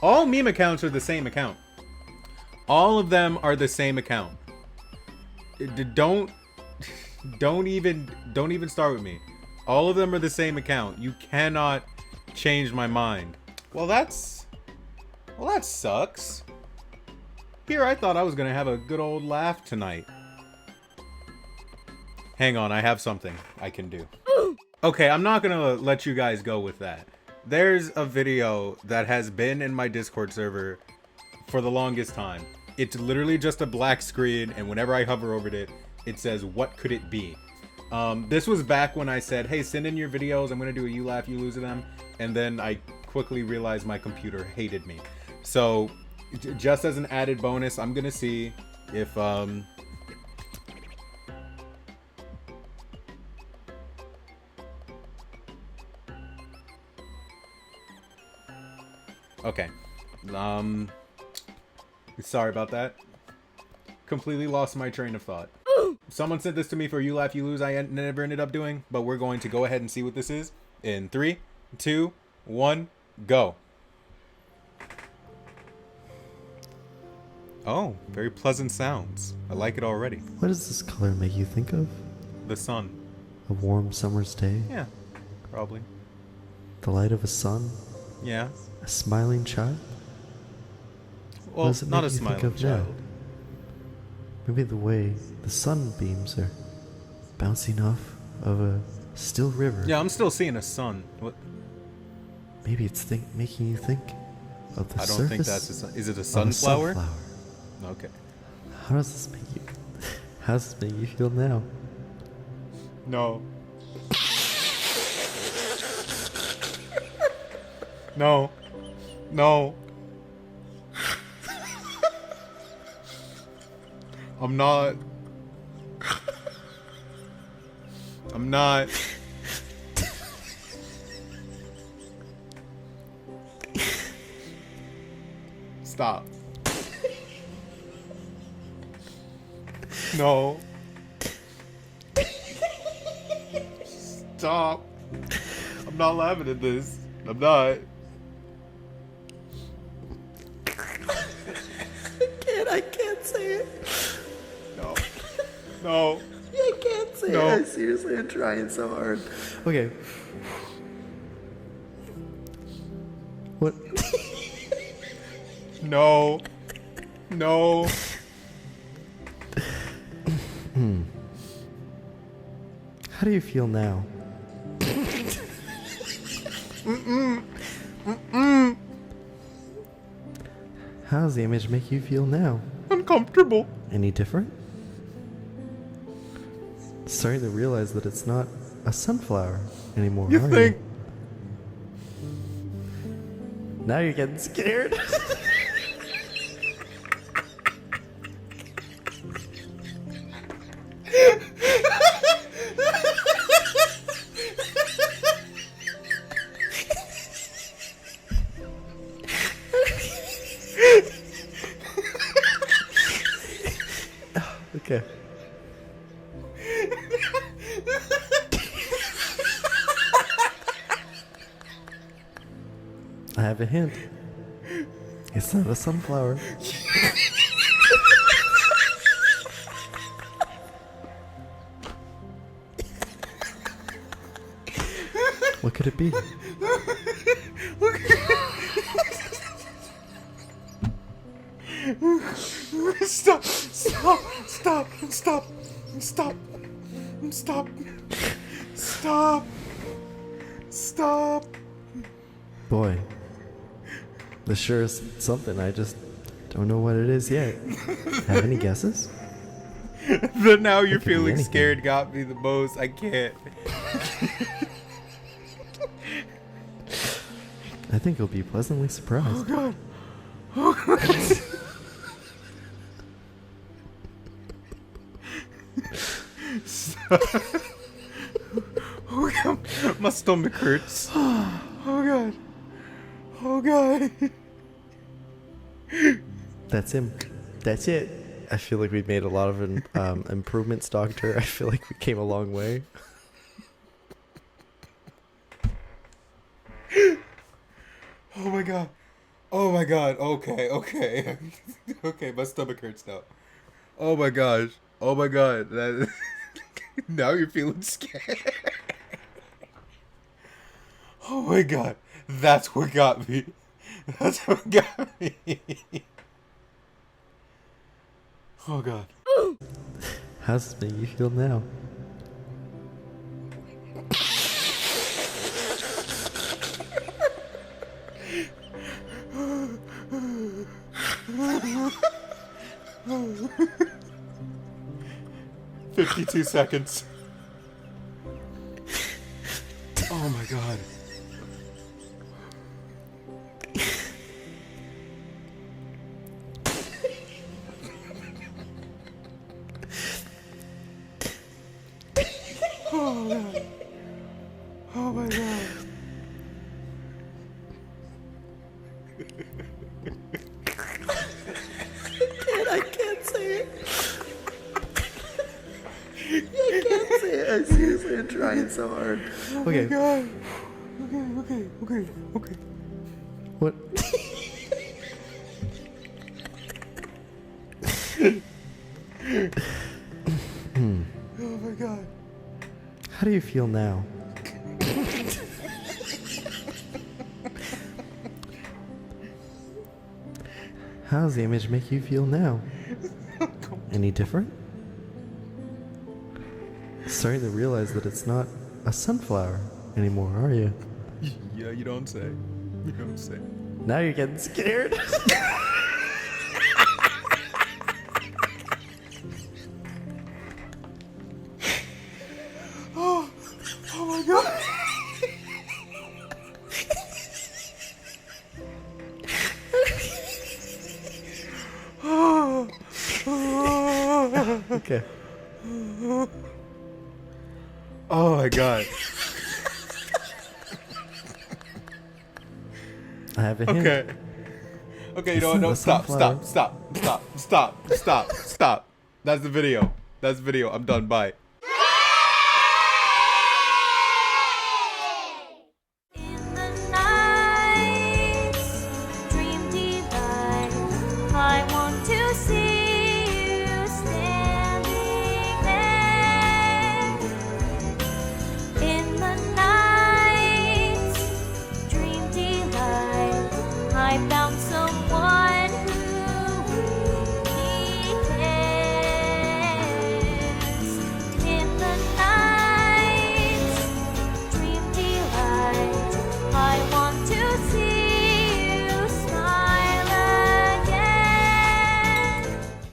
All meme accounts are the same account. All of them are the same account. Don't even start with me. All of them are the same account. You cannot change my mind. Well, that sucks. Here, I thought I was gonna have a good old laugh tonight. Hang on, I have something I can do. Okay, I'm not gonna let you guys go with that. There's a video that has been in my Discord server for the longest time. It's literally just a black screen, and whenever I hover over it, it says, "What could it be?" This was back when I said, "Hey, send in your videos. I'm gonna do a you laugh, you lose them," and then I quickly realized my computer hated me. So, just as an added bonus, I'm gonna see if okay. Sorry about that. Completely lost my train of thought. Someone sent this to me for you laugh, you lose. I never ended up doing, but we're going to go ahead and see what this is. In 3, 2, 1, go. Oh, very pleasant sounds. I like it already. What does this color make you think of? The sun. A warm summer's day? Yeah, probably. The light of a sun? Yeah. A smiling child? Well, not a smiling child. Maybe the way the sunbeams are bouncing off of a still river. Yeah, I'm still seeing a sun. What? Maybe it's making you think of the surface. I don't think that's a sun. Is it a sunflower? Okay. How does this make you? How does this make you feel now? No. No. No. I'm not. Stop. No. Stop. I'm not laughing at this. I'm not. I can't say it. No. No. I can't say No. it. I seriously am trying so hard. Okay. What? No. No. How do you feel now? How does the image make you feel now? Uncomfortable. Any different? Starting to realize that it's not a sunflower anymore. You think? Now you're getting scared. Okay. I have a hint. It's not a sunflower. What could it be? Stop! Stop! Stop! Stop! Stop! Stop! Stop! Stop! Boy, this sure is something. I just don't know what it is yet. Have any guesses? The now you're It could be feeling anything. scared got me the most. I can't. I think you'll be pleasantly surprised. Oh god. Oh god. Stop. Oh god. My stomach hurts. Oh god. Oh god. That's him. That's it. I feel like we've made a lot of improvements, Doctor. I feel like we came a long way. Oh my god. Oh my god. Okay. Okay. Okay. My stomach hurts now. Oh my gosh. Oh my god. That. Now you're feeling scared. Oh my god. That's what got me. That's what got me. Oh god. How does this make you feel now? "52 seconds." Oh my god. Oh god. Oh my god. I can't say it. I can't say it. I seriously am trying so hard. Okay. Oh my god. Okay. What? Oh my god. How do you feel now? How does the image make you feel now? Any different? Starting to realize that it's not a sunflower anymore, are you? Yeah, you don't say. You don't say. Now you're getting scared. Oh my god. Okay. Oh my god. I have a hint. Okay. Okay, you know what? It's No, a stop. sunflower. That's the video. I'm done. Bye. In the night's dream divine, I want to see you standing there. In the night's dream delight, I found so